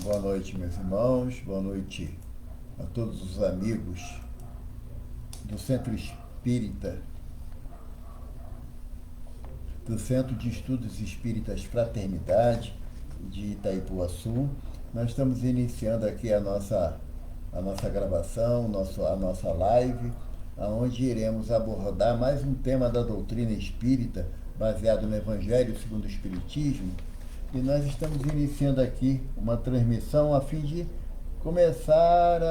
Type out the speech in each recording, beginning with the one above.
Boa noite, meus irmãos, boa noite a todos os amigos do Centro Espírita, do Centro de Estudos Espíritas Fraternidade de Itaipuaçu. Nós estamos iniciando aqui a nossa gravação, a nossa live, onde iremos abordar mais um tema da doutrina espírita, baseado no Evangelho segundo o Espiritismo. E nós estamos iniciando aqui uma transmissão a fim de começar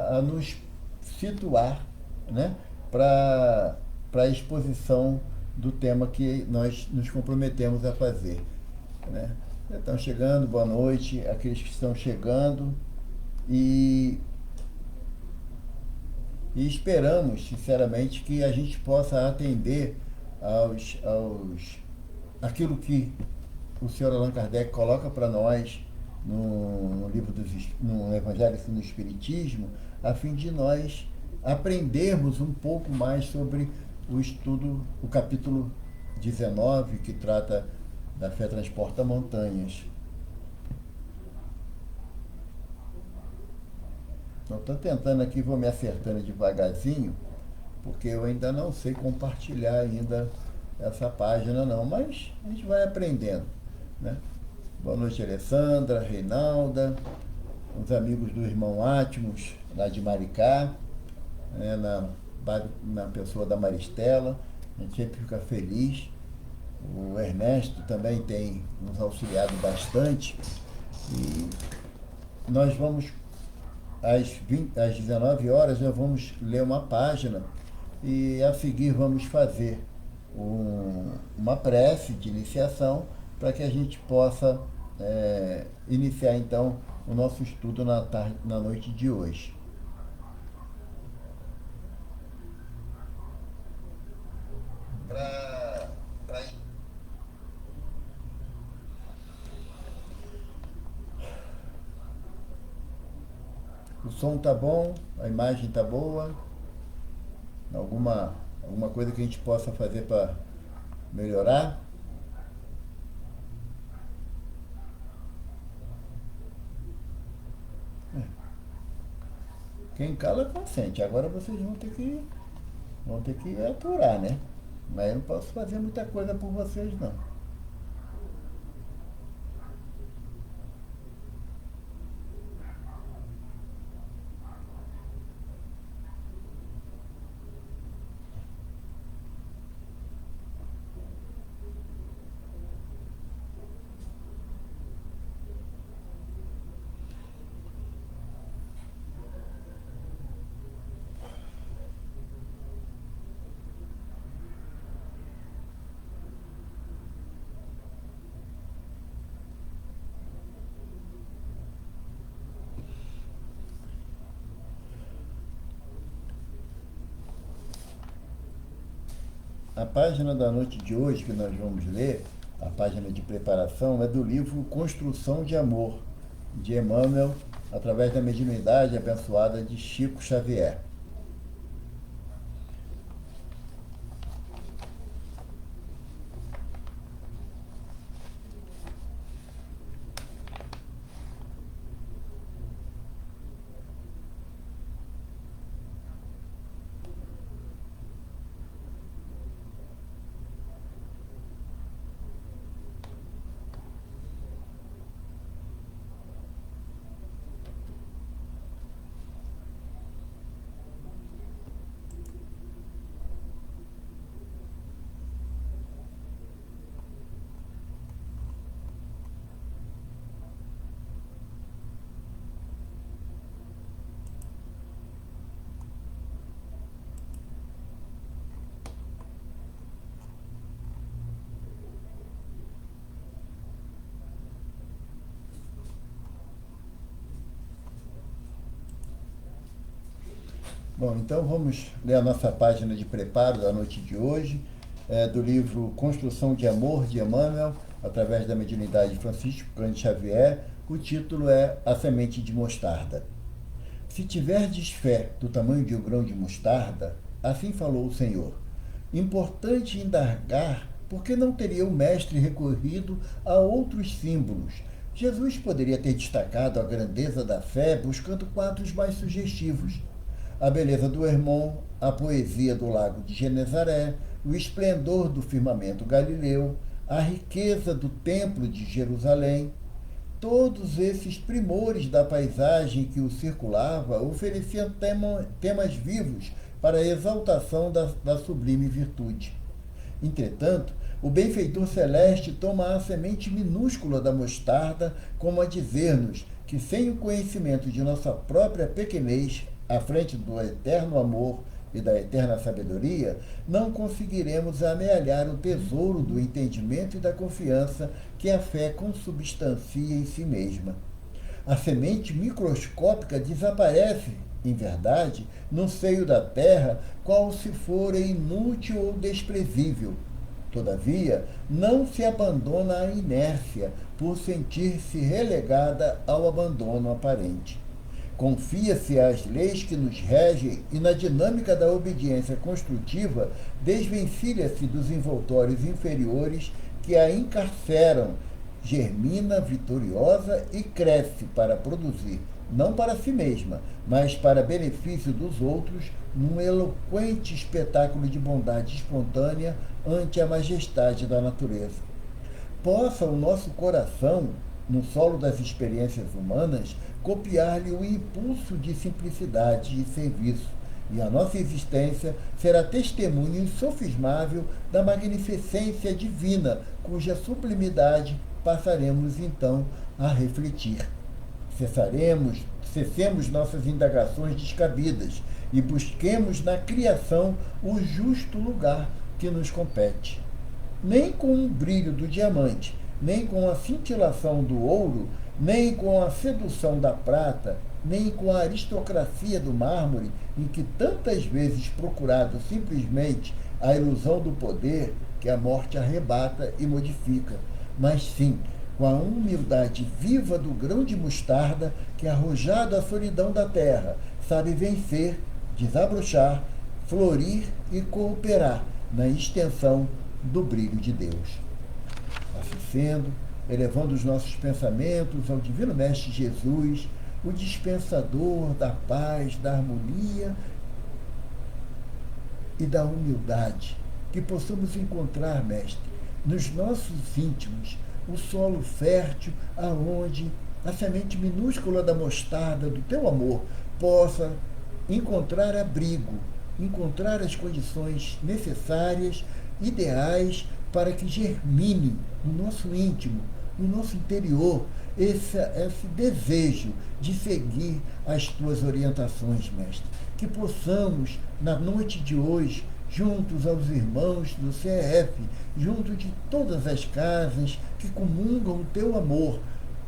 a nos situar, né, para a exposição do tema que nós nos comprometemos a fazer, né? Estão chegando, boa noite, aqueles que estão chegando, e esperamos, sinceramente, que a gente possa atender aquilo que o Sr. Allan Kardec coloca para nós no no Evangelho no Espiritismo, a fim de nós aprendermos um pouco mais sobre o estudo, o capítulo 19, que trata da fé transporta montanhas. Então, estou tentando aqui, vou me acertando devagarzinho, porque eu ainda não sei compartilhar ainda essa página não, mas a gente vai aprendendo, né? Boa noite, Alessandra, Reinalda, os amigos do irmão Átmos, lá de Maricá, né, na pessoa da Maristela. A gente sempre fica feliz. O Ernesto também tem nos auxiliado bastante. E nós vamos, às 19 horas, nós vamos ler uma página e a seguir vamos fazer uma prece de iniciação para que a gente possa iniciar então o nosso estudo na noite de hoje. O som tá bom, a imagem tá boa, alguma coisa que a gente possa fazer para melhorar? Quem cala consente. Agora vocês vão ter que aturar, né? Mas eu não posso fazer muita coisa por vocês, não. A página da noite de hoje que nós vamos ler, a página de preparação, é do livro Construção de Amor, de Emmanuel, através da mediunidade abençoada de Chico Xavier. Bom, então vamos ler a nossa página de preparo da noite de hoje, do livro Construção de Amor, de Emmanuel, através da mediunidade Francisco Cândido Xavier. O título é A Semente de Mostarda. Se tiverdes fé do tamanho de um grão de mostarda, assim falou o Senhor, importante indagar por que não teria o mestre recorrido a outros símbolos, Jesus poderia ter destacado a grandeza da fé buscando quadros mais sugestivos: a beleza do Hermon, a poesia do lago de Genezaré, o esplendor do firmamento galileu, a riqueza do templo de Jerusalém. Todos esses primores da paisagem que o circulava ofereciam temas vivos para a exaltação da sublime virtude. Entretanto, o benfeitor celeste toma a semente minúscula da mostarda como a dizer-nos que, sem o conhecimento de nossa própria pequenez, à frente do eterno amor e da eterna sabedoria, não conseguiremos amealhar o tesouro do entendimento e da confiança que a fé consubstancia em si mesma. A semente microscópica desaparece, em verdade, no seio da terra, qual se fora inútil ou desprezível. Todavia, não se abandona à inércia por sentir-se relegada ao abandono aparente. Confia-se às leis que nos regem e, na dinâmica da obediência construtiva, desvencilha-se dos envoltórios inferiores que a encarceram, germina vitoriosa e cresce para produzir, não para si mesma, mas para benefício dos outros, num eloquente espetáculo de bondade espontânea ante a majestade da natureza. Possa o nosso coração, no solo das experiências humanas, copiar-lhe o impulso de simplicidade e serviço, e a nossa existência será testemunho insofismável da magnificência divina, cuja sublimidade passaremos então a refletir. Cessemos nossas indagações descabidas e busquemos na criação o justo lugar que nos compete. Nem com o brilho do diamante, nem com a cintilação do ouro, nem com a sedução da prata, nem com a aristocracia do mármore, em que tantas vezes procurado simplesmente a ilusão do poder que a morte arrebata e modifica, mas sim com a humildade viva do grão de mostarda que, arrojado à solidão da terra, sabe vencer, desabrochar, florir e cooperar na extensão do brilho de Deus. Assim sendo, elevando os nossos pensamentos ao Divino Mestre Jesus, o dispensador da paz, da harmonia e da humildade, que possamos encontrar, Mestre, nos nossos íntimos, o solo fértil aonde a semente minúscula da mostarda do teu amor possa encontrar abrigo, encontrar as condições necessárias, ideais, para que germine no nosso íntimo, no nosso interior, esse desejo de seguir as tuas orientações, Mestre. Que possamos, na noite de hoje, juntos aos irmãos do CEF, junto de todas as casas que comungam o teu amor,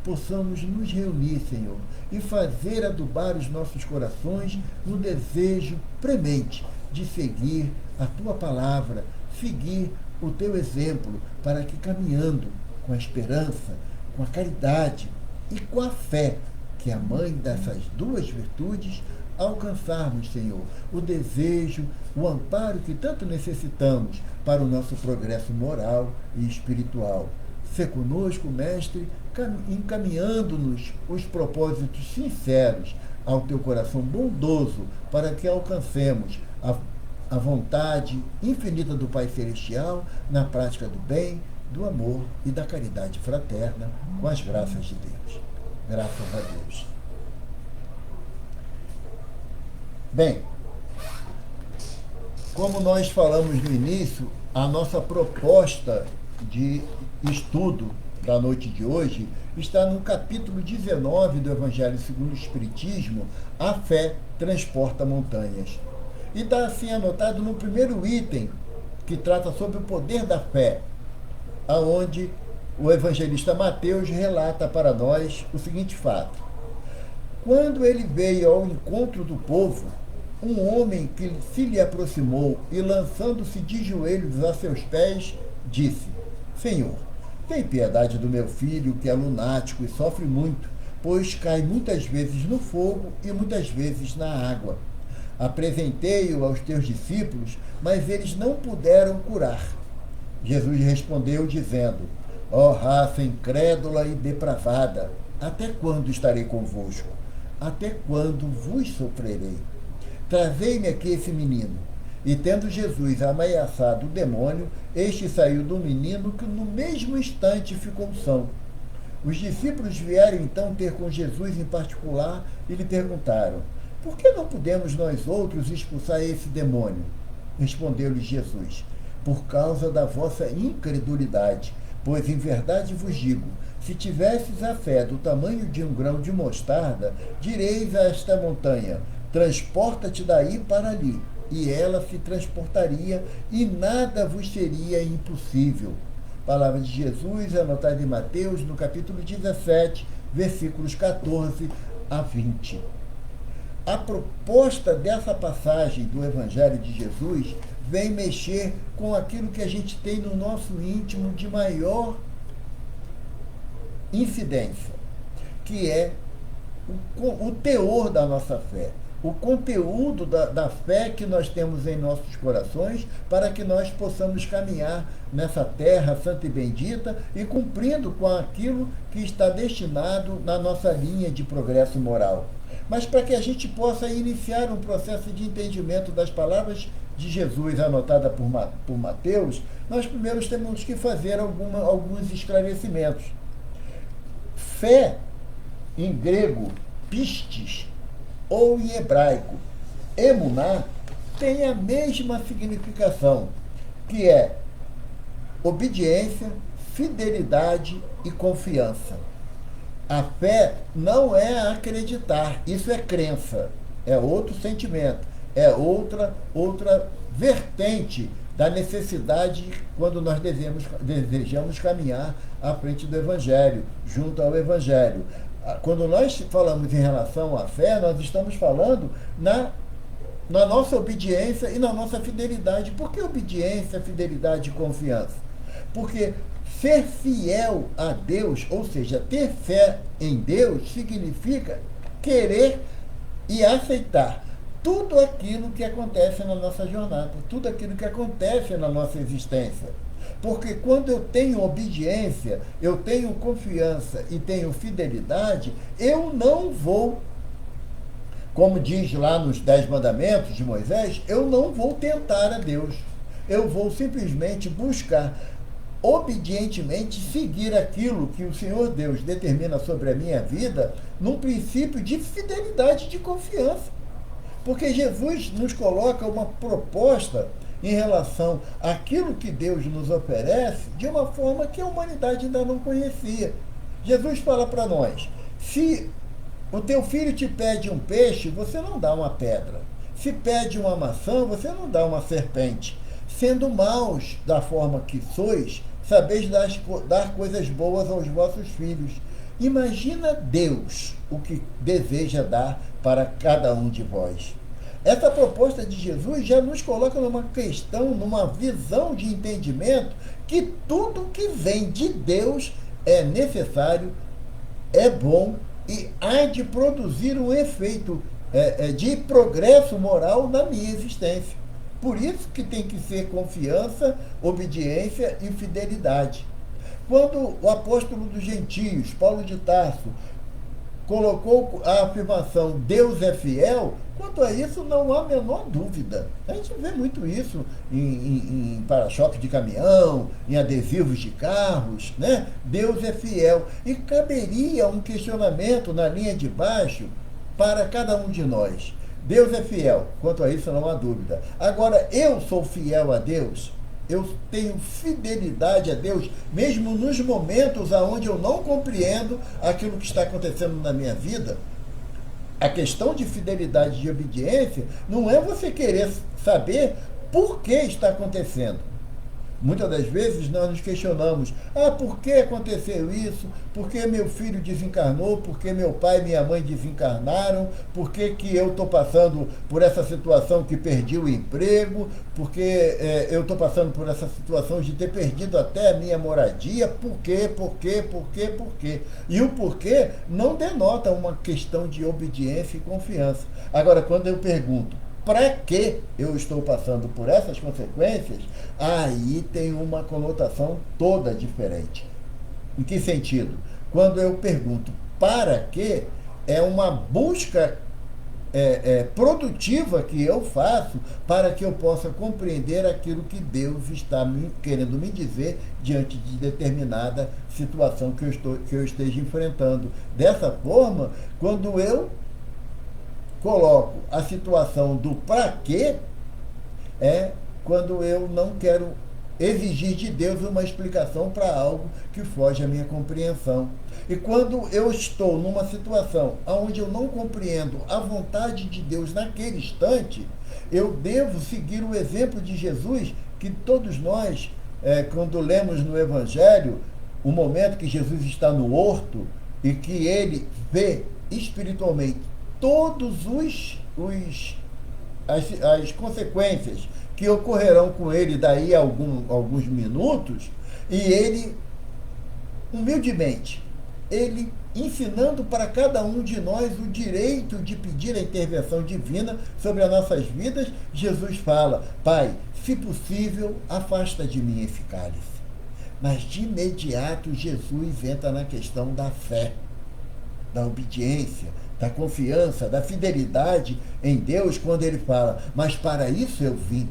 possamos nos reunir, Senhor, e fazer adubar os nossos corações no desejo premente de seguir a tua palavra, seguir o teu exemplo, para que, caminhando com a esperança, com a caridade e com a fé, que é a mãe dessas duas virtudes, alcançarmos, Senhor, o desejo, o amparo que tanto necessitamos para o nosso progresso moral e espiritual. Sê conosco, Mestre, encaminhando-nos os propósitos sinceros ao teu coração bondoso, para que alcancemos a vontade infinita do Pai Celestial na prática do bem, do amor e da caridade fraterna, com as graças de Deus. Graças a Deus. Bem, como nós falamos no início, a nossa proposta de estudo da noite de hoje está no capítulo 19 do Evangelho segundo o Espiritismo, A Fé Transporta Montanhas. E está assim anotado no primeiro item, que trata sobre o poder da fé, aonde o evangelista Mateus relata para nós o seguinte fato: quando ele veio ao encontro do povo, um homem que se lhe aproximou e, lançando-se de joelhos a seus pés, disse: Senhor, tem piedade do meu filho, que é lunático e sofre muito, pois cai muitas vezes no fogo e muitas vezes na água. Apresentei-o aos teus discípulos, mas eles não puderam curar. Jesus respondeu, dizendo: Ó raça incrédula e depravada, até quando estarei convosco? Até quando vos sofrerei? Trazei-me aqui esse menino. E tendo Jesus ameaçado o demônio, este saiu do menino, que no mesmo instante ficou são. Os discípulos vieram então ter com Jesus em particular e lhe perguntaram: por que não podemos nós outros expulsar esse demônio? Respondeu-lhes Jesus: por causa da vossa incredulidade. Pois em verdade vos digo, se tivesses a fé do tamanho de um grão de mostarda, direis a esta montanha: transporta-te daí para ali, e ela se transportaria, e nada vos seria impossível. Palavra de Jesus, anotada em Mateus, no capítulo 17, versículos 14 a 20. A proposta dessa passagem do Evangelho de Jesus vem mexer com aquilo que a gente tem no nosso íntimo de maior incidência, que é o teor da nossa fé, o conteúdo da fé que nós temos em nossos corações, para que nós possamos caminhar nessa terra santa e bendita e cumprindo com aquilo que está destinado na nossa linha de progresso moral. Mas para que a gente possa iniciar um processo de entendimento das palavras de Jesus anotada por Mateus, nós primeiro temos que fazer alguns esclarecimentos. Fé, em grego, pistes, ou em hebraico, emuná, tem a mesma significação, que é obediência, fidelidade e confiança. A fé não é acreditar, isso é crença, é outro sentimento, é outra vertente da necessidade quando nós desejamos caminhar à frente do Evangelho, junto ao Evangelho. Quando nós falamos em relação à fé, nós estamos falando na nossa obediência e na nossa fidelidade. Por que obediência, fidelidade e confiança? Porque ser fiel a Deus, ou seja, ter fé em Deus, significa querer e aceitar tudo aquilo que acontece na nossa jornada, tudo aquilo que acontece na nossa existência. Porque quando eu tenho obediência, eu tenho confiança e tenho fidelidade, eu não vou, como diz lá nos 10 mandamentos de Moisés, eu não vou tentar a Deus. Eu vou simplesmente buscar obedientemente seguir aquilo que o Senhor Deus determina sobre a minha vida, num princípio de fidelidade e de confiança. Porque Jesus nos coloca uma proposta em relação àquilo que Deus nos oferece de uma forma que a humanidade ainda não conhecia. Jesus fala para nós: se o teu filho te pede um peixe, você não dá uma pedra. Se pede uma maçã, você não dá uma serpente. Sendo maus da forma que sois, sabeis dar coisas boas aos vossos filhos. Imagina Deus o que deseja dar para cada um de vós. Essa proposta de Jesus já nos coloca numa questão, numa visão de entendimento, que tudo que vem de Deus é necessário, é bom e há de produzir um efeito de progresso moral na minha existência. Por isso que tem que ser confiança, obediência e fidelidade. Quando o apóstolo dos gentios, Paulo de Tarso, colocou a afirmação Deus é fiel, quanto a isso não há a menor dúvida. A gente vê muito isso em para-choque de caminhão, em adesivos de carros, né? Deus é fiel. E caberia um questionamento na linha de baixo para cada um de nós. Deus é fiel, quanto a isso não há dúvida. Agora, eu sou fiel a Deus? Eu tenho fidelidade a Deus, mesmo nos momentos onde eu não compreendo aquilo que está acontecendo na minha vida? A questão de fidelidade e de obediência não é você querer saber por que está acontecendo. Muitas das vezes nós nos questionamos: por que aconteceu isso? Por que meu filho desencarnou? Por que meu pai e minha mãe desencarnaram? Por que eu estou passando por essa situação que perdi o emprego? Por que eu estou passando por essa situação de ter perdido até a minha moradia? Por quê? Por quê? Por quê? Por quê? E o porquê não denota uma questão de obediência e confiança. Agora, quando eu pergunto: para que eu estou passando por essas consequências? Aí tem uma conotação toda diferente. Em que sentido? Quando eu pergunto para quê, é uma busca produtiva que eu faço para que eu possa compreender aquilo que Deus está querendo me dizer diante de determinada situação que eu esteja enfrentando. Dessa forma, quando eu coloco a situação do para quê, é quando eu não quero exigir de Deus uma explicação para algo que foge à minha compreensão. E quando eu estou numa situação onde eu não compreendo a vontade de Deus naquele instante, eu devo seguir o exemplo de Jesus, que todos nós, quando lemos no Evangelho, o momento que Jesus está no horto e que ele vê espiritualmente todos as consequências que ocorrerão com ele daí a alguns minutos, e ele, humildemente, ele ensinando para cada um de nós o direito de pedir a intervenção divina sobre as nossas vidas, Jesus fala: Pai, se possível, afasta de mim esse cálice. Mas de imediato Jesus entra na questão da fé, da obediência, da confiança, da fidelidade em Deus, quando ele fala: mas para isso eu vim.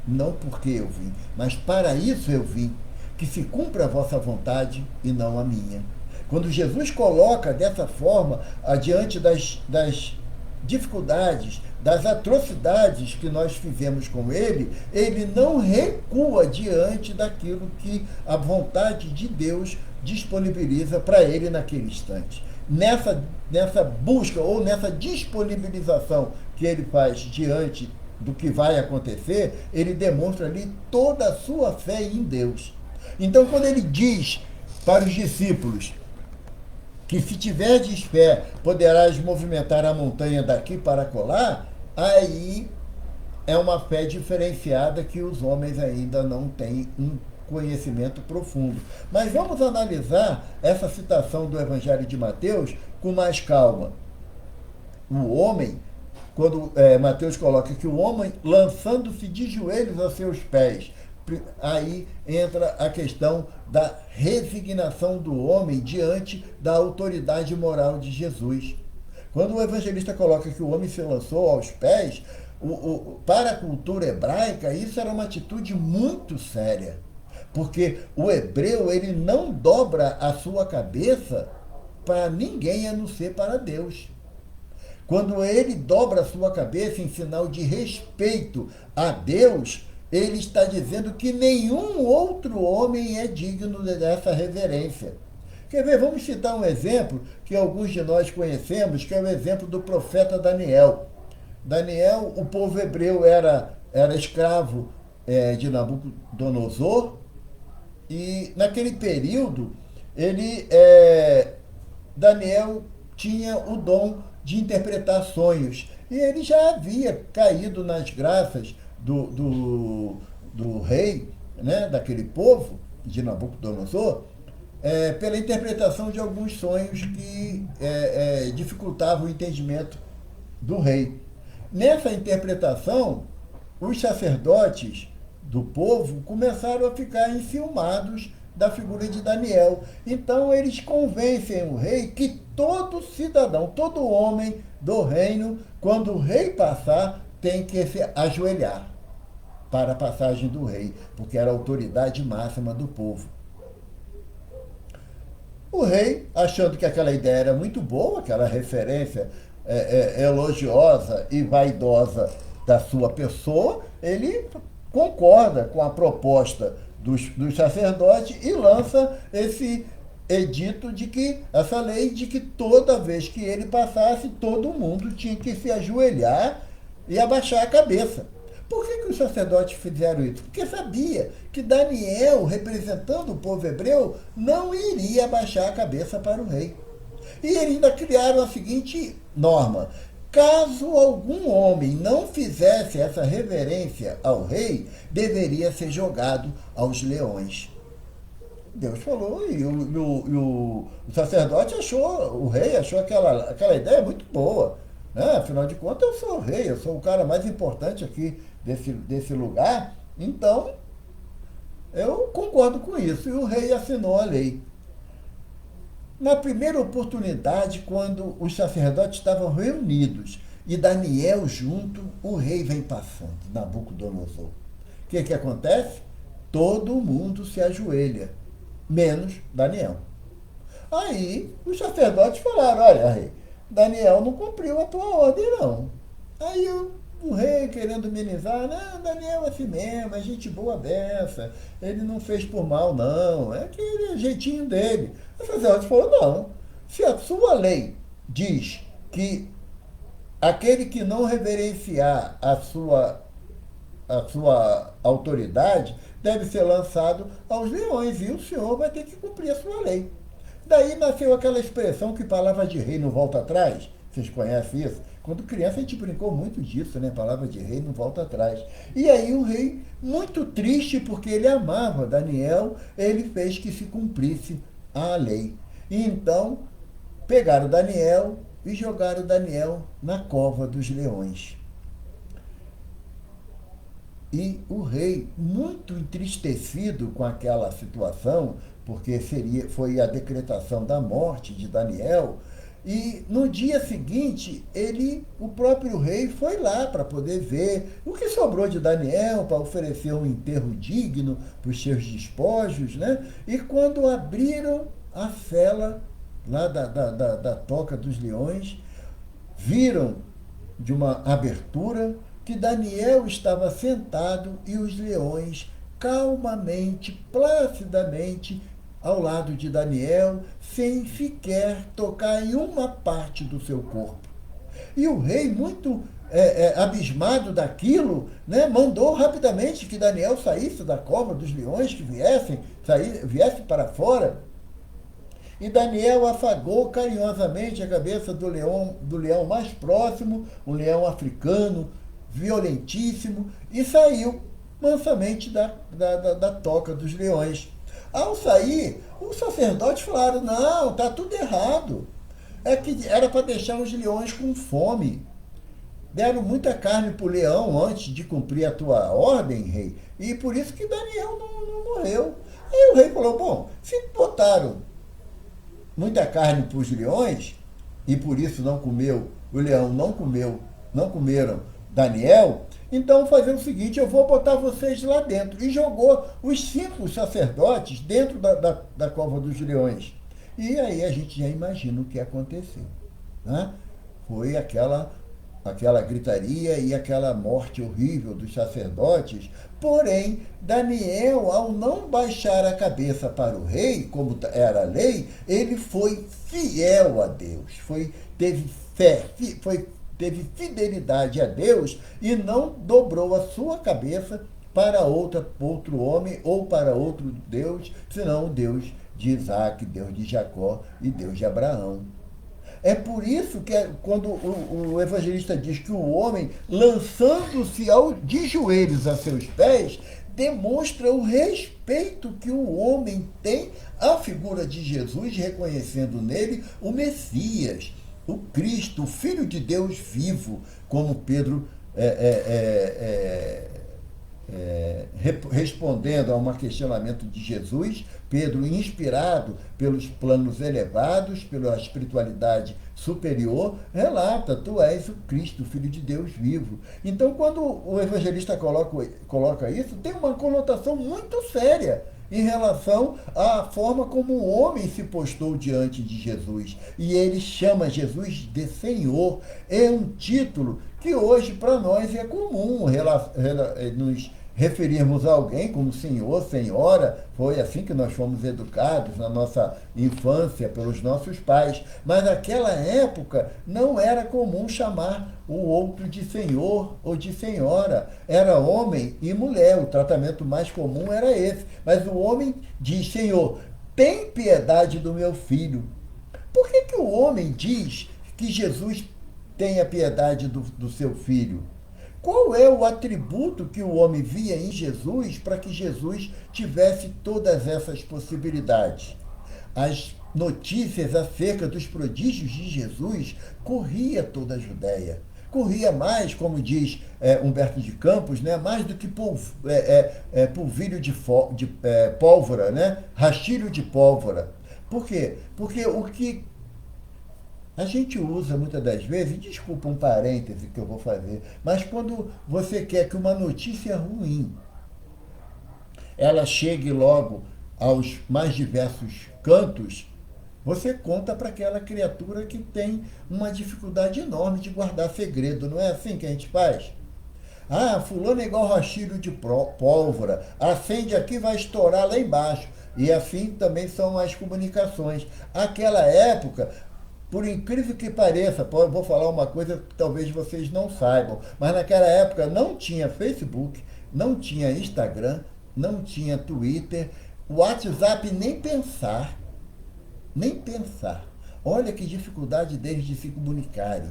Não porque eu vim, mas para isso eu vim, que se cumpra a vossa vontade e não a minha. Quando Jesus coloca dessa forma, adiante das dificuldades, das atrocidades que nós fizemos com ele, ele não recua diante daquilo que a vontade de Deus disponibiliza para ele naquele instante. Nessa busca ou nessa disponibilização que ele faz diante do que vai acontecer, ele demonstra ali toda a sua fé em Deus. Então, quando ele diz para os discípulos que se tiverdes fé, poderás movimentar a montanha daqui para colar, aí é uma fé diferenciada que os homens ainda não têm um conhecimento profundo. Mas vamos analisar essa citação do Evangelho de Mateus com mais calma. O homem, quando Mateus coloca que o homem lançando-se de joelhos a seus pés, aí entra a questão da resignação do homem diante da autoridade moral de Jesus. Quando o evangelista coloca que o homem se lançou aos pés, para a cultura hebraica, isso era uma atitude muito séria. Porque o hebreu, ele não dobra a sua cabeça para ninguém a não ser para Deus. Quando ele dobra a sua cabeça em sinal de respeito a Deus, ele está dizendo que nenhum outro homem é digno dessa reverência. Quer ver? Vamos citar um exemplo que alguns de nós conhecemos, que é o exemplo do profeta Daniel. Daniel, o povo hebreu era escravo de Nabucodonosor, e naquele período, Daniel tinha o dom de interpretar sonhos. E ele já havia caído nas graças do rei, né, daquele povo, de Nabucodonosor, pela interpretação de alguns sonhos que dificultavam o entendimento do rei. Nessa interpretação, os sacerdotes do povo começaram a ficar enciumados da figura de Daniel. Então eles convencem o rei que todo cidadão, todo homem do reino, quando o rei passar, tem que se ajoelhar para a passagem do rei, porque era a autoridade máxima do povo. O rei, achando que aquela ideia era muito boa, aquela referência elogiosa e vaidosa da sua pessoa, ele concorda com a proposta dos sacerdotes e lança esse edito essa lei de que toda vez que ele passasse, todo mundo tinha que se ajoelhar e abaixar a cabeça. Por que os sacerdotes fizeram isso? Porque sabia que Daniel, representando o povo hebreu, não iria abaixar a cabeça para o rei. E eles ainda criaram a seguinte norma: caso algum homem não fizesse essa reverência ao rei, deveria ser jogado aos leões. Deus falou, e o sacerdote o rei achou aquela ideia muito boa. Afinal de contas, eu sou o rei, eu sou o cara mais importante aqui desse lugar. Então, Eu concordo com isso. E o rei assinou a lei. Na primeira oportunidade, quando os sacerdotes estavam reunidos e Daniel junto, o rei vem passando, Nabucodonosor. O que acontece? Todo mundo se ajoelha, menos Daniel. Aí os sacerdotes falaram, olha, rei, Daniel não cumpriu a tua ordem, não. Aí o rei, querendo minimizar, não, Daniel é assim mesmo, é gente boa dessa, ele não fez por mal, não, é aquele jeitinho dele. O sacerdote falou, não, se a sua lei diz que aquele que não reverenciar a sua autoridade deve ser lançado aos leões e o senhor vai ter que cumprir a sua lei. Daí nasceu aquela expressão que palavra de rei não volta atrás. Vocês conhecem isso? Quando criança a gente brincou muito disso, né? Palavra de rei não volta atrás. E aí o rei, muito triste porque ele amava Daniel, ele fez que se cumprisse a lei. E então pegaram Daniel e jogaram Daniel na cova dos leões. E o rei, muito entristecido com aquela situação, porque foi a decretação da morte de Daniel, e no dia seguinte, o próprio rei, foi lá para poder ver o que sobrou de Daniel, para oferecer um enterro digno para os seus despojos, né? E quando abriram a cela lá da toca dos leões, viram de uma abertura que Daniel estava sentado e os leões calmamente, placidamente, ao lado de Daniel, sem sequer tocar em uma parte do seu corpo. E o rei, muito abismado daquilo, né, mandou rapidamente que Daniel saísse da cova dos leões, que viesse para fora. E Daniel afagou carinhosamente a cabeça do leão mais próximo, um leão africano, violentíssimo, e saiu mansamente da toca dos leões. Ao sair, os sacerdotes falaram, não, está tudo errado. É que era para deixar os leões com fome. Deram muita carne para o leão antes de cumprir a tua ordem, rei, e por isso que Daniel não morreu. Aí o rei falou, bom, se botaram muita carne para os leões, e por isso o leão não comeram Daniel, então fazer o seguinte, eu vou botar vocês lá dentro. E jogou os 5 sacerdotes dentro da cova dos leões. E aí a gente já imagina o que aconteceu. Né? Foi aquela gritaria e aquela morte horrível dos sacerdotes. Porém, Daniel, ao não baixar a cabeça para o rei, como era a lei, ele foi fiel a Deus, teve fé, teve fidelidade a Deus e não dobrou a sua cabeça para outro homem ou para outro Deus, senão o Deus de Isaac, Deus de Jacó e Deus de Abraão. É por isso que quando o evangelista diz que o homem, lançando-se de joelhos a seus pés, demonstra o respeito que o homem tem à figura de Jesus, reconhecendo nele o Messias, o Cristo, o Filho de Deus vivo, como Pedro respondendo a um questionamento de Jesus, Pedro, inspirado pelos planos elevados, pela espiritualidade superior, relata, tu és o Cristo, o Filho de Deus vivo. Então, quando o evangelista coloca isso, tem uma conotação muito séria em relação à forma como o homem se postou diante de Jesus. E ele chama Jesus de Senhor. É um título que hoje para nós é comum nos referirmos a alguém como senhor, senhora. Foi assim que nós fomos educados na nossa infância pelos nossos pais. Mas naquela época não era comum chamar o outro de senhor ou de senhora. Era homem e mulher. O tratamento mais comum era esse. Mas o homem diz, Senhor, tem piedade do meu filho. Por que o homem diz que Jesus tenha piedade do seu filho? Qual é o atributo que o homem via em Jesus para que Jesus tivesse todas essas possibilidades? As notícias acerca dos prodígios de Jesus corria toda a Judéia. corria mais, como diz Humberto de Campos, né, mais do que polvilho de pólvora, né, rastilho de pólvora. Por quê? Porque o que a gente usa muitas das vezes, desculpa um parêntese que eu vou fazer, mas quando você quer que uma notícia ruim ela chegue logo aos mais diversos cantos, você conta para aquela criatura que tem uma dificuldade enorme de guardar segredo. Não é assim que a gente faz? Ah, fulano é igual rastilho de pólvora, acende aqui, vai estourar lá embaixo. E assim também são as comunicações. Aquela época, por incrível que pareça, vou falar uma coisa que talvez vocês não saibam, mas naquela época não tinha Facebook, não tinha Instagram, não tinha Twitter, WhatsApp nem pensar, nem pensar. Olha que dificuldade deles de se comunicarem.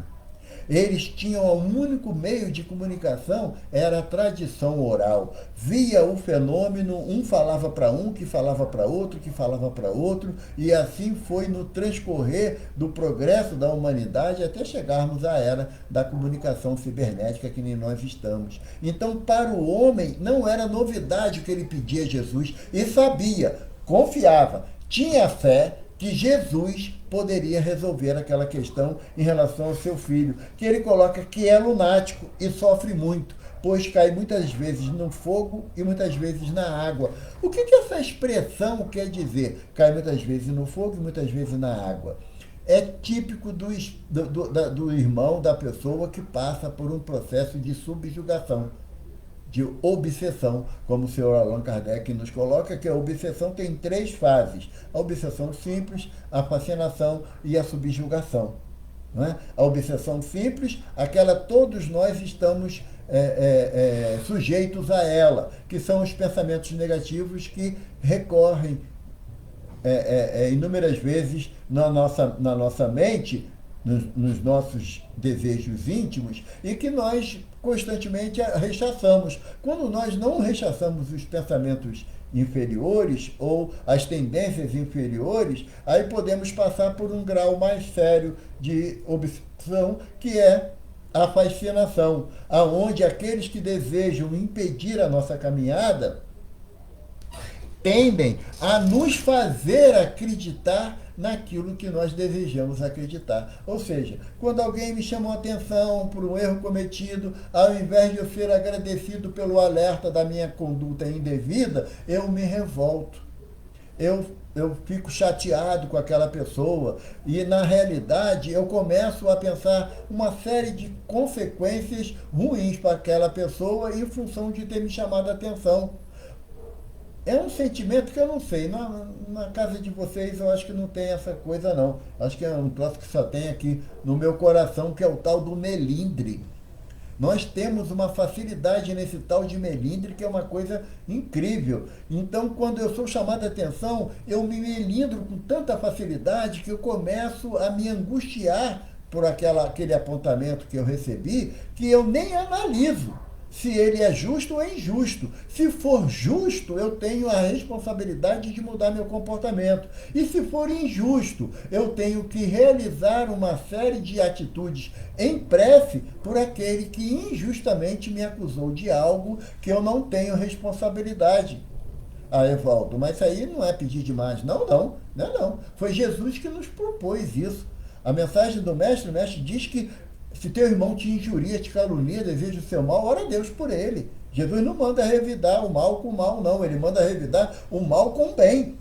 Eles tinham um único meio de comunicação, era a tradição oral. Via o fenômeno, um falava para um, que falava para outro, que falava para outro, e assim foi no transcorrer do progresso da humanidade até chegarmos à era da comunicação cibernética que nem nós estamos. Então, para o homem, não era novidade o que ele pedia a Jesus, e sabia, confiava, tinha fé que Jesus poderia resolver aquela questão em relação ao seu filho, que ele coloca que é lunático e sofre muito, pois cai muitas vezes no fogo e muitas vezes na água. O que essa expressão quer dizer? Cai muitas vezes no fogo e muitas vezes na água. É típico do irmão, da pessoa que passa por um processo de subjugação, de obsessão, como o senhor Allan Kardec nos coloca, que a obsessão tem 3 fases: a obsessão simples, a fascinação e a subjugação. Não é? A obsessão simples, aquela todos nós estamos sujeitos a ela, que são os pensamentos negativos que recorrem inúmeras vezes na nossa mente, nos nossos desejos íntimos, e que nós constantemente rechaçamos. Quando nós não rechaçamos os pensamentos inferiores ou as tendências inferiores, aí podemos passar por um grau mais sério de obsessão, que é a fascinação, aonde aqueles que desejam impedir a nossa caminhada tendem a nos fazer acreditar naquilo que nós desejamos acreditar. Ou seja, quando alguém me chamou a atenção por um erro cometido, ao invés de eu ser agradecido pelo alerta da minha conduta indevida, eu me revolto. Eu fico chateado com aquela pessoa e, na realidade, eu começo a pensar uma série de consequências ruins para aquela pessoa em função de ter me chamado a atenção. É um sentimento que eu não sei. Na casa de vocês eu acho que não tem essa coisa, não. Acho que é um troço que só tem aqui no meu coração, que é o tal do melindre. Nós temos uma facilidade nesse tal de melindre, que é uma coisa incrível. Então, quando eu sou chamado a atenção, eu me melindro com tanta facilidade que eu começo a me angustiar por aquele apontamento que eu recebi, que eu nem analiso se ele é justo ou é injusto. Se for justo, eu tenho a responsabilidade de mudar meu comportamento. E se for injusto, eu tenho que realizar uma série de atitudes em prece por aquele que injustamente me acusou de algo que eu não tenho responsabilidade. Ah, Evaldo, mas isso aí não é pedir demais. Não. Foi Jesus que nos propôs isso. A mensagem do mestre, o mestre diz que se teu irmão te injuria, te calunia, deseja o seu mal, ora a Deus por ele. Jesus não manda revidar o mal com o mal, não. Ele manda revidar o mal com o bem.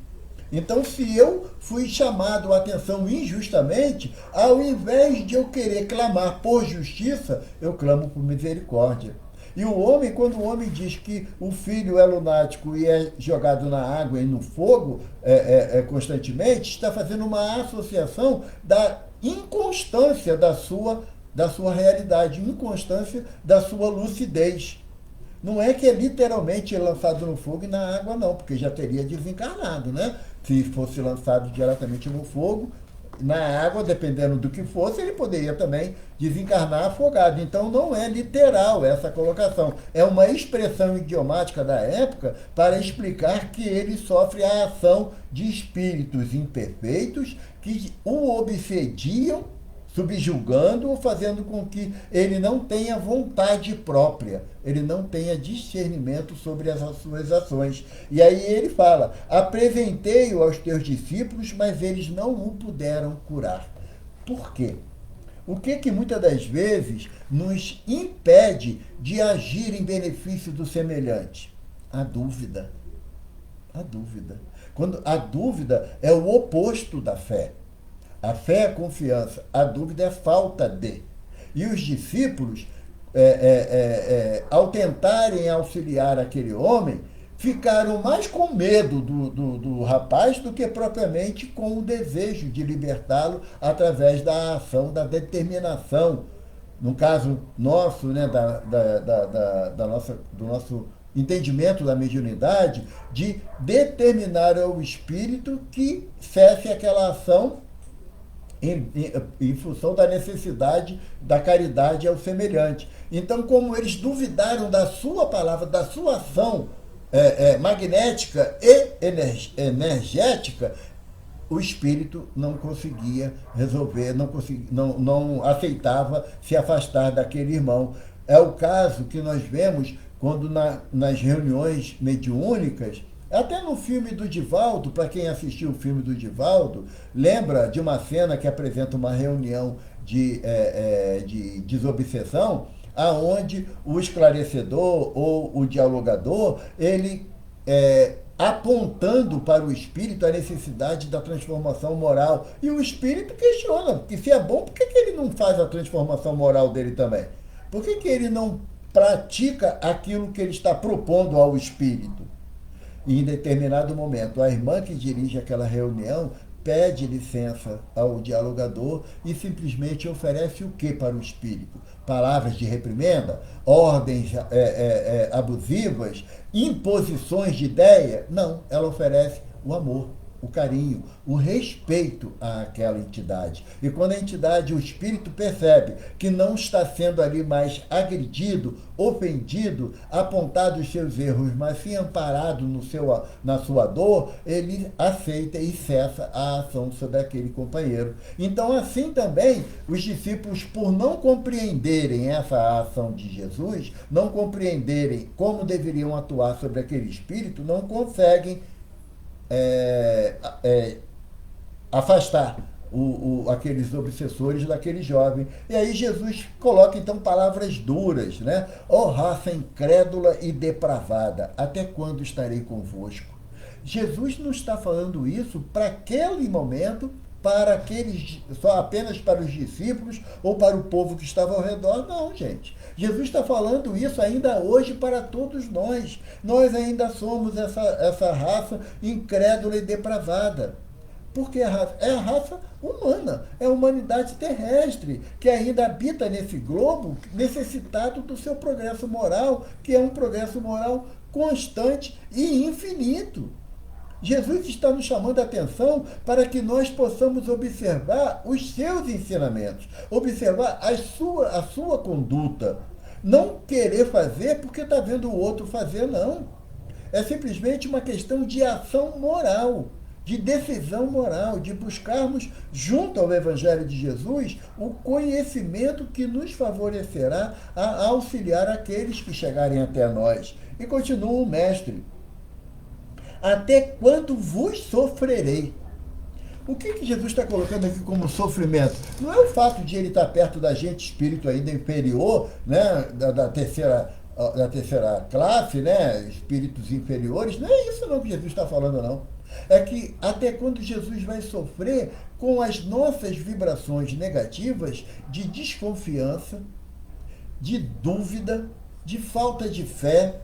Então, se eu fui chamado a atenção injustamente, ao invés de eu querer clamar por justiça, eu clamo por misericórdia. E o homem, quando o homem diz que o filho é lunático e é jogado na água e no fogo constantemente, está fazendo uma associação da inconstância da sua realidade, inconstância da sua lucidez. Não é que é literalmente lançado no fogo e na água, não, porque já teria desencarnado, né? Se fosse lançado diretamente no fogo, na água, dependendo do que fosse, ele poderia também desencarnar afogado. Então não é literal essa colocação. É uma expressão idiomática da época para explicar que ele sofre a ação de espíritos imperfeitos que o obsediam subjugando ou fazendo com que ele não tenha vontade própria, ele não tenha discernimento sobre as suas ações. E aí ele fala: apresentei-o aos teus discípulos, mas eles não o puderam curar. Por quê? O que muitas das vezes nos impede de agir em benefício do semelhante? A dúvida. A dúvida. Quando a dúvida é o oposto da fé. A fé é confiança, a dúvida é falta de. E os discípulos, ao tentarem auxiliar aquele homem, ficaram mais com medo do rapaz do que propriamente com o desejo de libertá-lo através da ação, da determinação. No caso nosso, né, do nosso entendimento da mediunidade, de determinar ao espírito que cesse aquela ação em função da necessidade da caridade ao semelhante. Então, como eles duvidaram da sua palavra, da sua ação magnética e energética, o espírito não conseguia resolver, não aceitava se afastar daquele irmão. É o caso que nós vemos quando nas reuniões mediúnicas, até no filme do Divaldo, para quem assistiu o filme do Divaldo, lembra de uma cena que apresenta uma reunião de desobsessão, aonde o esclarecedor ou o dialogador, ele apontando para o espírito a necessidade da transformação moral. E o espírito questiona, que se é bom, por que ele não faz a transformação moral dele também? Por que ele não pratica aquilo que ele está propondo ao espírito? E em determinado momento, a irmã que dirige aquela reunião pede licença ao dialogador e simplesmente oferece o que para o espírito? Palavras de reprimenda, ordens abusivas, imposições de ideia? Não, ela oferece o amor, o carinho, o respeito àquela entidade. E quando a entidade, o espírito percebe que não está sendo ali mais agredido, ofendido, apontado os seus erros, mas sim amparado na sua dor, ele aceita e cessa a ação sobre aquele companheiro. Então, assim também, os discípulos, por não compreenderem essa ação de Jesus, não compreenderem como deveriam atuar sobre aquele espírito, não conseguem afastar aqueles obsessores daquele jovem. E aí Jesus coloca então palavras duras, né? Ó raça incrédula e depravada, até quando estarei convosco? Jesus não está falando isso para aquele momento, para só apenas para os discípulos ou para o povo que estava ao redor. Não, gente. Jesus está falando isso ainda hoje para todos nós. Nós ainda somos essa raça incrédula e depravada. Porque é a raça humana, é a humanidade terrestre, que ainda habita nesse globo necessitado do seu progresso moral, que é um progresso moral constante e infinito. Jesus está nos chamando a atenção para que nós possamos observar os seus ensinamentos, observar a sua conduta. Não querer fazer porque está vendo o outro fazer, não. É simplesmente uma questão de ação moral, de decisão moral, de buscarmos, junto ao Evangelho de Jesus, o conhecimento que nos favorecerá a auxiliar aqueles que chegarem até nós. E continua o mestre: até quando vos sofrerei? O que Jesus está colocando aqui como sofrimento? Não é o fato de ele estar perto da gente, espírito ainda inferior, né, da terceira classe, né, espíritos inferiores. Não é isso não que Jesus está falando, não. É que até quando Jesus vai sofrer com as nossas vibrações negativas de desconfiança, de dúvida, de falta de fé,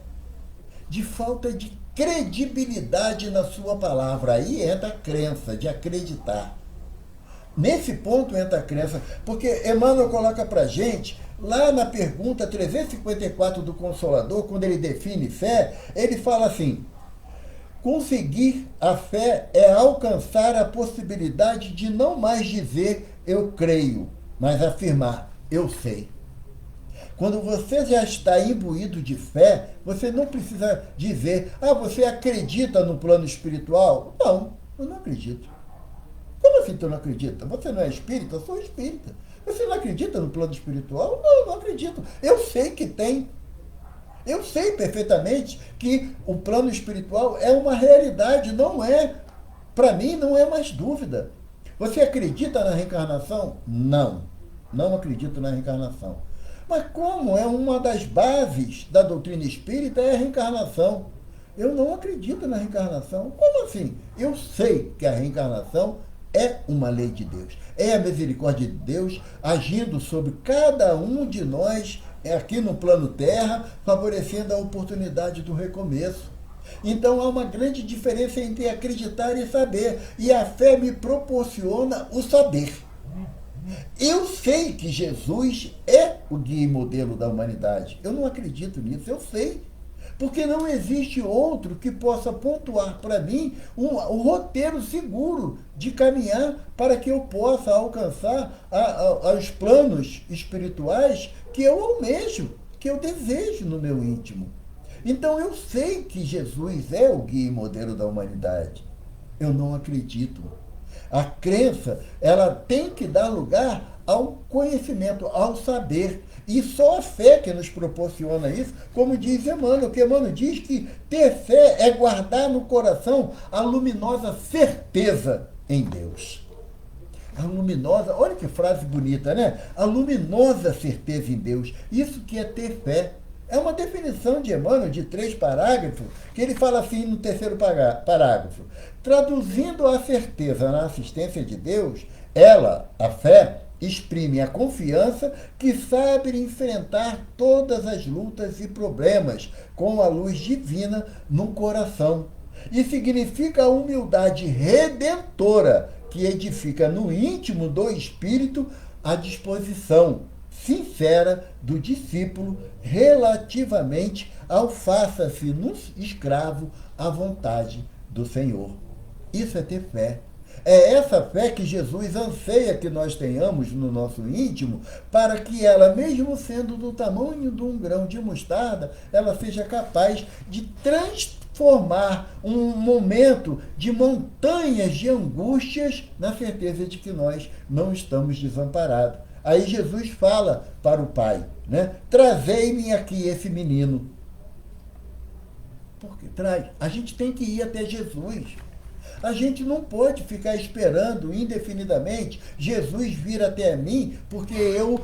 de falta de credibilidade na sua palavra. Aí entra a crença, de acreditar. Nesse ponto entra a crença, porque Emmanuel coloca para a gente, lá na pergunta 354 do Consolador, quando ele define fé, ele fala assim: conseguir a fé é alcançar a possibilidade de não mais dizer eu creio, mas afirmar eu sei. Quando você já está imbuído de fé, você não precisa dizer, você acredita no plano espiritual? Não, eu não acredito. Como assim tu não acredita? Você não é espírita? Eu sou espírita. Você não acredita no plano espiritual? Não, não acredito. Eu sei que tem. Eu sei perfeitamente que o plano espiritual é uma realidade, não é, para mim, não é mais dúvida. Você acredita na reencarnação? Não, não acredito na reencarnação. Mas como é uma das bases da doutrina espírita é a reencarnação. Eu não acredito na reencarnação. Como assim? Eu sei que a reencarnação é uma lei de Deus. É a misericórdia de Deus agindo sobre cada um de nós aqui no plano Terra, favorecendo a oportunidade do recomeço. Então há uma grande diferença entre acreditar e saber. E a fé me proporciona o saber. Eu sei que Jesus é o guia e modelo da humanidade. Eu não acredito nisso, eu sei. Porque não existe outro que possa pontuar para mim um roteiro seguro de caminhar para que eu possa alcançar os planos espirituais que eu almejo, que eu desejo no meu íntimo. Então eu sei que Jesus é o guia e modelo da humanidade. Eu não acredito. A crença, ela tem que dar lugar ao conhecimento, ao saber. E só a fé que nos proporciona isso, como diz Emmanuel, que Emmanuel diz que ter fé é guardar no coração a luminosa certeza em Deus. A luminosa, olha que frase bonita, né? A luminosa certeza em Deus. Isso que é ter fé. É uma definição de Emmanuel, de 3 parágrafos, que ele fala assim no terceiro parágrafo. Traduzindo a certeza na assistência de Deus, ela, a fé, exprime a confiança que sabe enfrentar todas as lutas e problemas com a luz divina no coração. E significa a humildade redentora que edifica no íntimo do espírito a disposição sincera do discípulo relativamente ao faça-se no escravo à vontade do Senhor. Isso é ter fé. É essa fé que Jesus anseia que nós tenhamos no nosso íntimo, para que ela, mesmo sendo do tamanho de um grão de mostarda, ela seja capaz de transformar um momento de montanhas de angústias na certeza de que nós não estamos desamparados. Aí Jesus fala para o pai, né? Trazei-me aqui esse menino. Porque traz. A gente tem que ir até Jesus. A gente não pode ficar esperando indefinidamente Jesus vir até mim, porque eu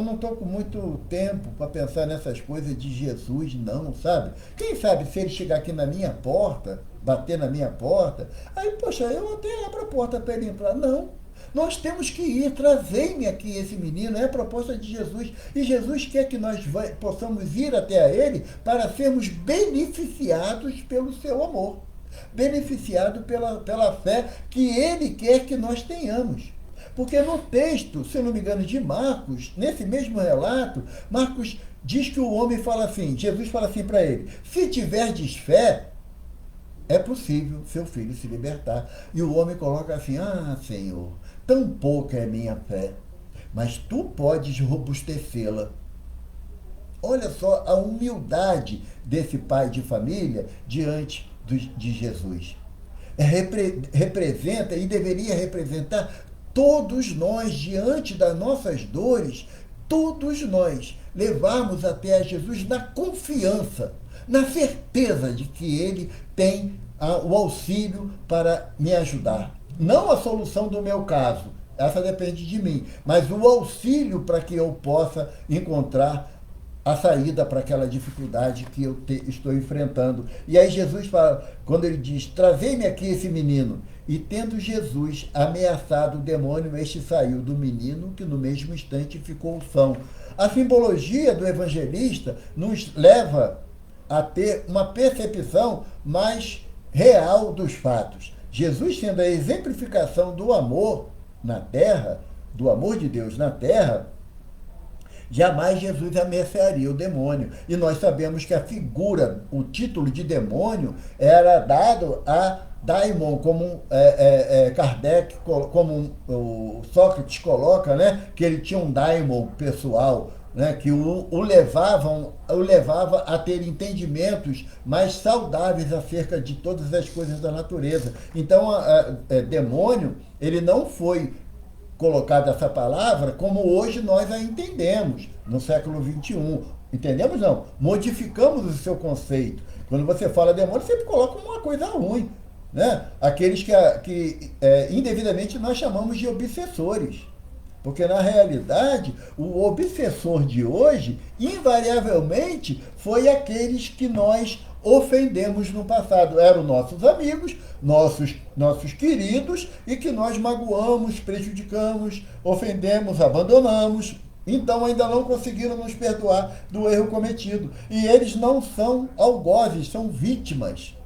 não estou com muito tempo para pensar nessas coisas de Jesus, não, sabe? Quem sabe se ele chegar aqui na minha porta, bater na minha porta, aí, poxa, eu até abro a porta para ele entrar. Não. Nós temos que ir, trazei-me aqui esse menino, é a proposta de Jesus. E Jesus quer que nós possamos ir até a ele para sermos beneficiados pelo seu amor. Beneficiados pela fé que ele quer que nós tenhamos. Porque no texto, se eu não me engano, de Marcos, nesse mesmo relato, Marcos diz que o homem fala assim, Jesus fala assim para ele, se tiverdes fé, é possível seu filho se libertar. E o homem coloca assim, Senhor, tão pouca é minha fé, mas tu podes robustecê-la. Olha só a humildade desse pai de família diante de Jesus. Representa e deveria representar todos nós diante das nossas dores, todos nós levarmos até a Jesus na confiança, na certeza de que ele tem o auxílio para me ajudar. Não a solução do meu caso, essa depende de mim, mas o auxílio para que eu possa encontrar a saída para aquela dificuldade que eu estou enfrentando. E aí Jesus fala, quando ele diz, trazei-me aqui esse menino. E tendo Jesus ameaçado o demônio, este saiu do menino, que no mesmo instante ficou são. A simbologia do evangelista nos leva a ter uma percepção mais real dos fatos. Jesus sendo a exemplificação do amor na terra, do amor de Deus na terra, jamais Jesus ameaçaria o demônio. E nós sabemos que a figura, o título de demônio, era dado a daimon, como Kardec, como o Sócrates coloca, né, que ele tinha um daimon pessoal, né, que o levava a ter entendimentos mais saudáveis acerca de todas as coisas da natureza. Então, demônio, ele não foi colocado essa palavra como hoje nós a entendemos, no século XXI. Entendemos? Não. Modificamos o seu conceito. Quando você fala demônio, sempre coloca uma coisa ruim. Né? Aqueles que indevidamente nós chamamos de obsessores. Porque, na realidade, o obsessor de hoje, invariavelmente, foi aqueles que nós ofendemos no passado. Eram nossos amigos, nossos queridos, e que nós magoamos, prejudicamos, ofendemos, abandonamos. Então, ainda não conseguiram nos perdoar do erro cometido. E eles não são algozes, são vítimas.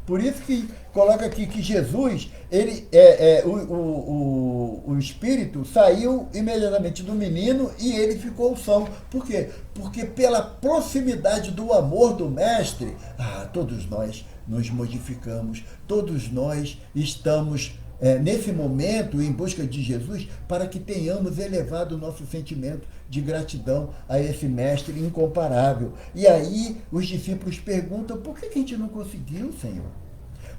Por isso que coloca aqui que Jesus, o espírito saiu imediatamente do menino e ele ficou são. Por quê? Porque pela proximidade do amor do mestre, todos nós nos modificamos, todos nós estamos nesse momento em busca de Jesus para que tenhamos elevado o nosso sentimento de gratidão a esse mestre incomparável. E aí os discípulos perguntam, por que a gente não conseguiu, Senhor?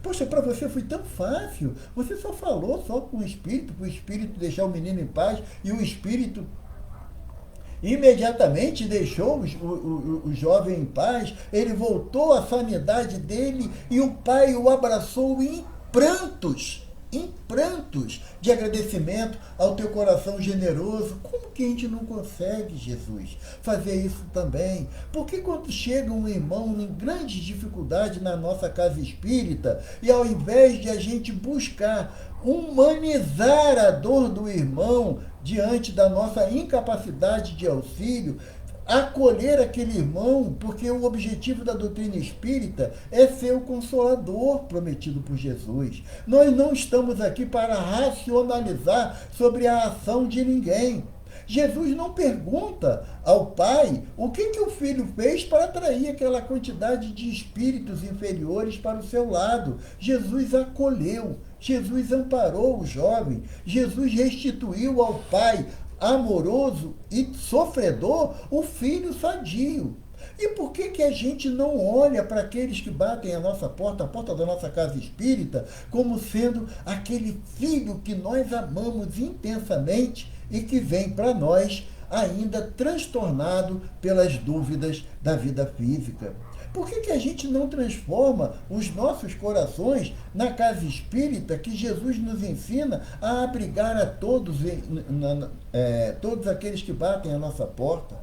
Poxa, para você foi tão fácil, você só falou só com o Espírito, para o Espírito deixar o menino em paz, e o Espírito imediatamente deixou o jovem em paz, ele voltou à sanidade dele, e o pai o abraçou em prantos de agradecimento ao teu coração generoso. Como que a gente não consegue, Jesus, fazer isso também? Porque quando chega um irmão em grande dificuldade na nossa casa espírita, e ao invés de a gente buscar humanizar a dor do irmão diante da nossa incapacidade de auxílio, acolher aquele irmão, porque o objetivo da doutrina espírita é ser o consolador prometido por Jesus. Nós não estamos aqui para racionalizar sobre a ação de ninguém. Jesus não pergunta ao pai o que o filho fez para atrair aquela quantidade de espíritos inferiores para o seu lado. Jesus acolheu, Jesus amparou o jovem, Jesus restituiu ao pai amoroso e sofredor, o filho sadio. E por que a gente não olha para aqueles que batem a nossa porta, a porta da nossa casa espírita, como sendo aquele filho que nós amamos intensamente e que vem para nós ainda transtornado pelas dúvidas da vida física? Por que a gente não transforma os nossos corações na casa espírita que Jesus nos ensina a abrigar a todos aqueles que batem a nossa porta?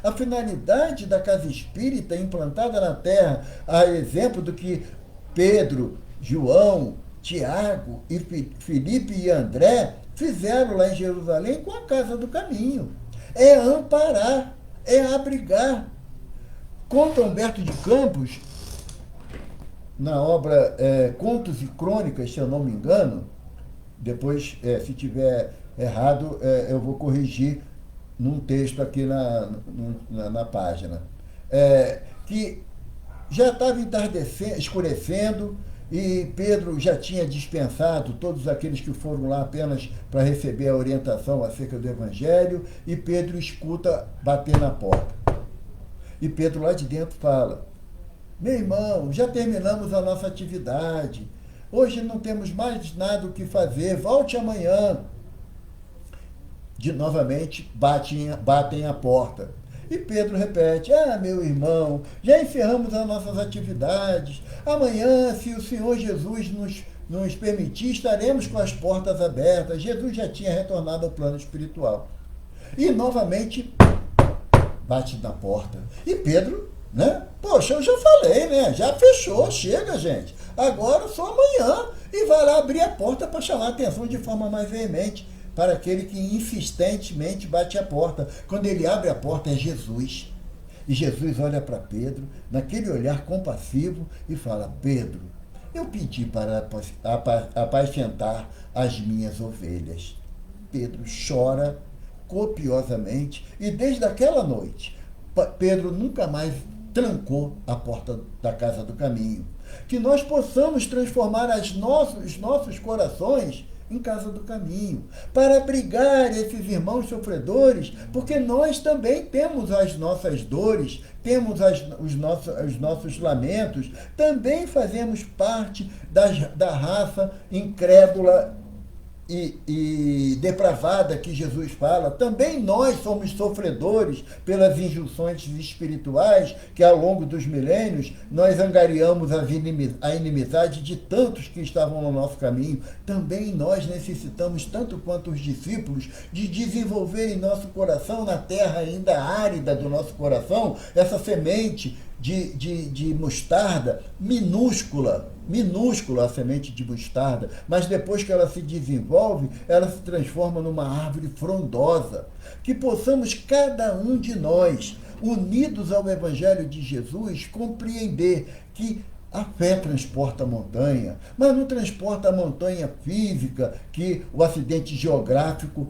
A finalidade da casa espírita implantada na terra, a exemplo do que Pedro, João, Tiago, e Filipe e André fizeram lá em Jerusalém com a Casa do Caminho. É amparar, é abrigar. Conta Humberto de Campos, na obra Contos e Crônicas, se eu não me engano, depois, se tiver errado, eu vou corrigir num texto aqui na página, que já estava escurecendo, e Pedro já tinha dispensado todos aqueles que foram lá apenas para receber a orientação acerca do Evangelho, e Pedro escuta bater na porta. E Pedro lá de dentro fala, meu irmão, já terminamos a nossa atividade, hoje não temos mais nada o que fazer, volte amanhã. Novamente batem a porta. E Pedro repete, meu irmão, já encerramos as nossas atividades, amanhã, se o Senhor Jesus nos permitir, estaremos com as portas abertas. Jesus já tinha retornado ao plano espiritual. E novamente bate na porta. E Pedro, né? Poxa, eu já falei, né? Já fechou, chega, gente. Agora só amanhã. E vai lá abrir a porta para chamar a atenção de forma mais veemente para aquele que insistentemente bate a porta. Quando ele abre a porta é Jesus. E Jesus olha para Pedro, naquele olhar compassivo, e fala, Pedro, eu pedi para apacentar as minhas ovelhas. Pedro chora copiosamente, e desde aquela noite, Pedro nunca mais trancou a porta da Casa do Caminho. Que nós possamos transformar os nossos corações em Casa do Caminho, para abrigar esses irmãos sofredores, porque nós também temos as nossas dores, temos os nossos lamentos, também fazemos parte da raça incrédula e depravada que Jesus fala, também nós somos sofredores pelas injunções espirituais que ao longo dos milênios nós angariamos a inimizade de tantos que estavam no nosso caminho. Também nós necessitamos, tanto quanto os discípulos, de desenvolver em nosso coração, na terra ainda árida do nosso coração, essa semente de mostarda minúscula a semente de mostarda, mas depois que ela se desenvolve, ela se transforma numa árvore frondosa. Que possamos, cada um de nós, unidos ao Evangelho de Jesus, compreender que a fé transporta a montanha, mas não transporta a montanha física que o acidente geográfico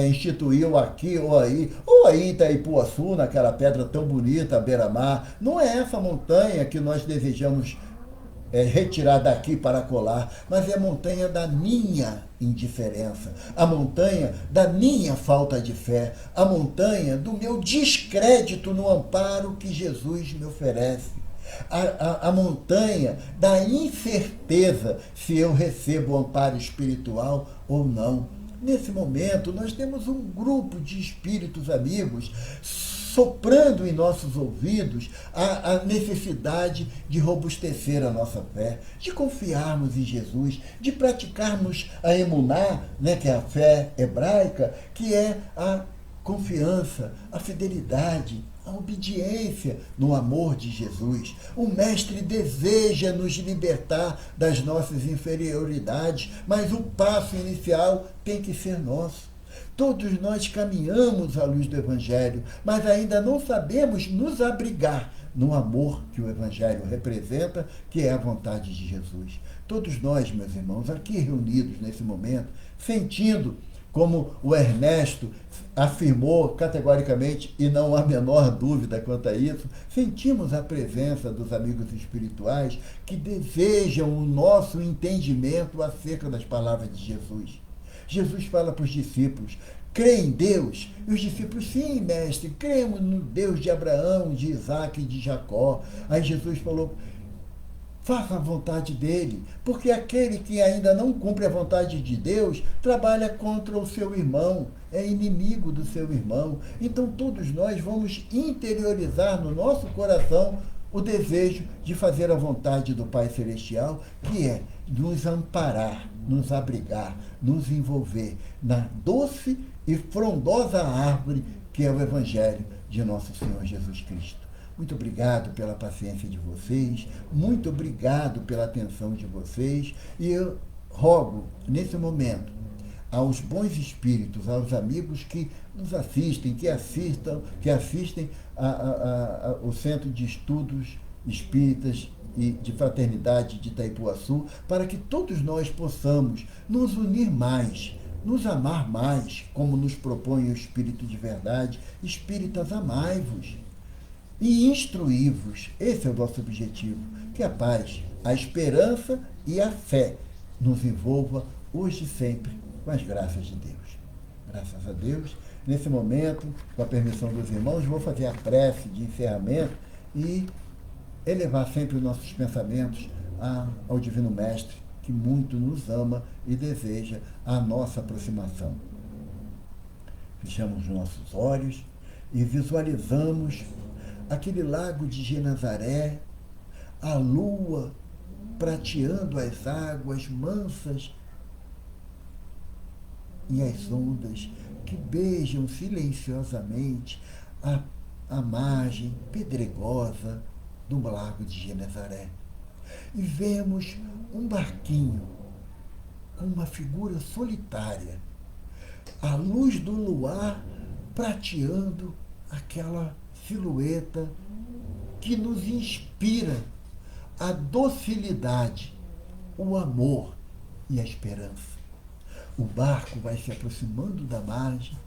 instituiu aqui ou aí em Itaipuaçu, naquela pedra tão bonita, à beira-mar. Não é essa montanha que nós desejamos retirar daqui para colar, mas é a montanha da minha indiferença, a montanha da minha falta de fé, a montanha do meu descrédito no amparo que Jesus me oferece. A montanha da incerteza se eu recebo o amparo espiritual ou não. Nesse momento, nós temos um grupo de espíritos amigos soprando em nossos ouvidos a necessidade de robustecer a nossa fé, de confiarmos em Jesus, de praticarmos a emuná, né, que é a fé hebraica, que é a confiança, a fidelidade, a obediência no amor de Jesus. O Mestre deseja nos libertar das nossas inferioridades, mas o passo inicial tem que ser nosso. Todos nós caminhamos à luz do Evangelho, mas ainda não sabemos nos abrigar no amor que o Evangelho representa, que é a vontade de Jesus. Todos nós, meus irmãos, aqui reunidos nesse momento, sentindo, como o Ernesto afirmou categoricamente, e não há menor dúvida quanto a isso, sentimos a presença dos amigos espirituais que desejam o nosso entendimento acerca das palavras de Jesus. Jesus fala para os discípulos: crê em Deus? E os discípulos: sim, mestre, cremos no Deus de Abraão, de Isaac e de Jacó. Aí Jesus falou: faça a vontade dele, porque aquele que ainda não cumpre a vontade de Deus trabalha contra o seu irmão, é inimigo do seu irmão. Então todos nós vamos interiorizar no nosso coração o desejo de fazer a vontade do Pai Celestial, que é nos amparar, nos abrigar, nos envolver na doce e frondosa árvore que é o Evangelho de nosso Senhor Jesus Cristo. Muito obrigado pela paciência de vocês, muito obrigado pela atenção de vocês, e eu rogo, nesse momento, aos bons espíritos, aos amigos que nos assistem, que assistem ao Centro de Estudos Espíritas e de Fraternidade de Itaipuaçu, para que todos nós possamos nos unir mais, nos amar mais, como nos propõe o Espírito de Verdade. Espíritas, amai-vos e instruí-vos. Esse é o nosso objetivo. Que a paz, a esperança e a fé nos envolva hoje e sempre com as graças de Deus. Graças a Deus. Nesse momento, com a permissão dos irmãos, vou fazer a prece de encerramento e elevar sempre os nossos pensamentos ao Divino Mestre, que muito nos ama e deseja a nossa aproximação. Fechamos os nossos olhos e visualizamos aquele lago de Genezaré, a lua prateando as águas mansas e as ondas que beijam silenciosamente a margem pedregosa do lago de Genezaré. E vemos um barquinho com uma figura solitária, a luz do luar prateando aquela silhueta que nos inspira a docilidade, o amor e a esperança. O barco vai se aproximando da margem,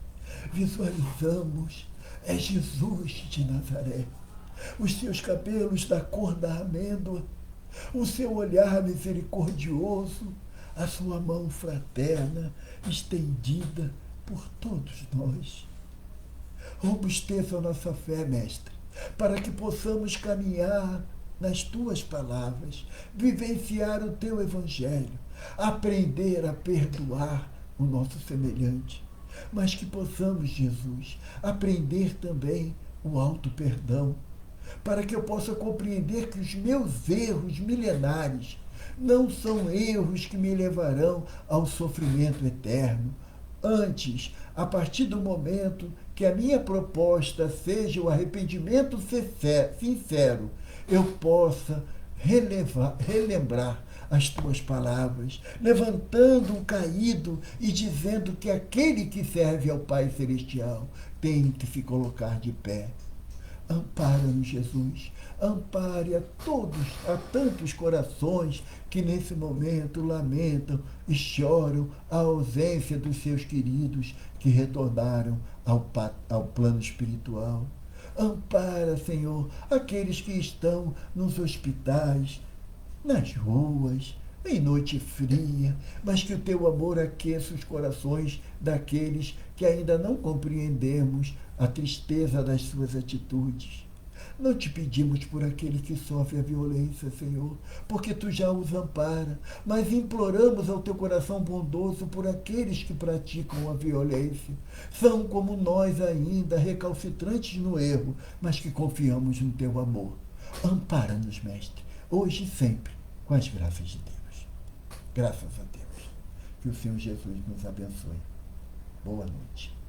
visualizamos, é Jesus de Nazaré, os seus cabelos da cor da amêndoa, o seu olhar misericordioso, a sua mão fraterna estendida por todos nós. Robusteça a nossa fé, Mestre, para que possamos caminhar nas tuas palavras, vivenciar o teu evangelho, aprender a perdoar o nosso semelhante, mas que possamos, Jesus, aprender também o auto-perdão, para que eu possa compreender que os meus erros milenares não são erros que me levarão ao sofrimento eterno. Antes, a partir do momento que a minha proposta seja o arrependimento sincero, eu possa relembrar as tuas palavras, levantando o caído e dizendo que aquele que serve ao Pai Celestial tem que se colocar de pé. Ampara-nos, Jesus. Ampare a tantos corações que nesse momento lamentam e choram a ausência dos seus queridos que retornaram ao plano espiritual. Ampara, Senhor, aqueles que estão nos hospitais, nas ruas, em noite fria, mas que o teu amor aqueça os corações daqueles que ainda não compreendemos a tristeza das suas atitudes. Não te pedimos por aquele que sofre a violência, Senhor, porque tu já os ampara, mas imploramos ao teu coração bondoso por aqueles que praticam a violência. São como nós ainda, recalcitrantes no erro, mas que confiamos no teu amor. Ampara-nos, Mestre, hoje e sempre, com as graças de Deus. Graças a Deus. Que o Senhor Jesus nos abençoe. Boa noite.